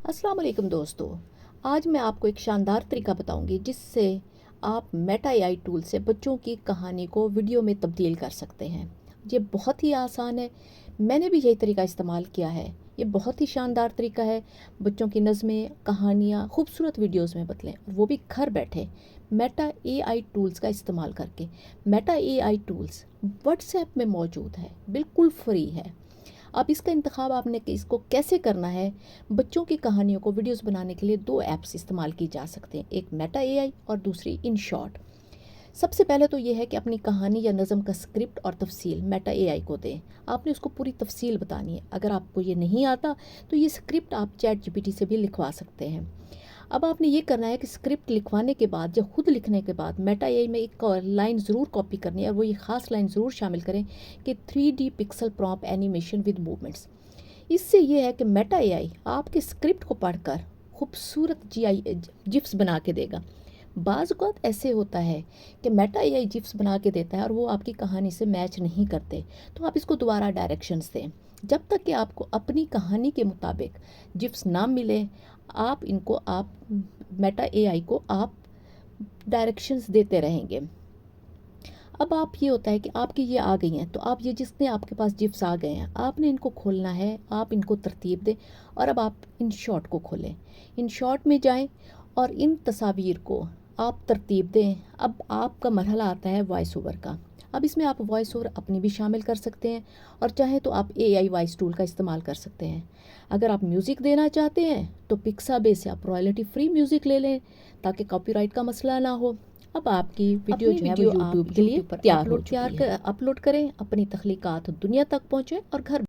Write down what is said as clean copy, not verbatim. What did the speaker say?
अस्सलाम वालेकुम दोस्तों। आज मैं आपको एक शानदार तरीका बताऊंगी जिससे आप मेटा एआई टूल से बच्चों की कहानी को वीडियो में तब्दील कर सकते हैं। ये बहुत ही आसान है। मैंने भी यही तरीका इस्तेमाल किया है। ये बहुत ही शानदार तरीका है। बच्चों की नज़में, कहानियाँ खूबसूरत वीडियोस में बदलें, और वो भी घर बैठे मेटा एआई टूल्स का इस्तेमाल करके। मेटा एआई टूल्स व्हाट्सएप में मौजूद है, बिल्कुल फ्री है। अब इसका इंतखाब आपने इसको कैसे करना है। बच्चों की कहानियों को वीडियोस बनाने के लिए दो ऐप्स इस्तेमाल की जा सकते हैं, एक मेटा एआई और दूसरी इन शॉर्ट। सबसे पहले तो ये है कि अपनी कहानी या नज़म का स्क्रिप्ट और तफसील मेटा एआई को दें। आपने उसको पूरी तफसील बतानी है। अगर आपको ये नहीं आता तो ये स्क्रिप्ट आप चैट जीपीटी से भी लिखवा सकते हैं। अब आपने ये करना है कि स्क्रिप्ट लिखवाने के बाद, जब खुद लिखने के बाद, मेटा एआई में एक लाइन ज़रूर कॉपी करनी है, और वो ये ख़ास लाइन ज़रूर शामिल करें कि 3D pixel prompt animation with movements. इससे ये है कि मेटा एआई आपके स्क्रिप्ट को पढ़कर खूबसूरत जिफ्स बना के देगा। बाज़ औक़ात ऐसे होता है कि मेटा एआई जिफ्स बना के देता है और वो आपकी कहानी से मैच नहीं करते, तो आप इसको दोबारा डायरेक्शंस दें। जब तक कि आपको अपनी कहानी के मुताबिक जिफ्स ना मिले, आप मेटा एआई को आप डायरेक्शंस देते रहेंगे। अब आप ये होता है कि आपकी ये आ गई हैं, तो आप ये जितने आपके पास जिप्स आ गए हैं, आपने इनको खोलना है, आप इनको तरतीब दें। और अब आप इन शॉट को खोलें, इन शॉट में जाएं और इन तस्वीर को आप तरतीब दें। अब आपका मरहला आता है वॉइस ओवर का। अब इसमें आप वॉइस ओवर अपनी भी शामिल कर सकते हैं, और चाहे तो आप एआई वॉइस टूल का इस्तेमाल कर सकते हैं। अगर आप म्यूज़िक देना चाहते हैं तो पिक्साबे से आप रॉयल्टी फ्री म्यूज़िक ले लें, ताकि कॉपीराइट का मसला ना हो। अब आपकी वीडियो जो है वो यूट्यूब के लिए तैयार हो चुकी है। अपलोड करें, अपनी तख्लीकात दुनिया तक पहुँचे और घर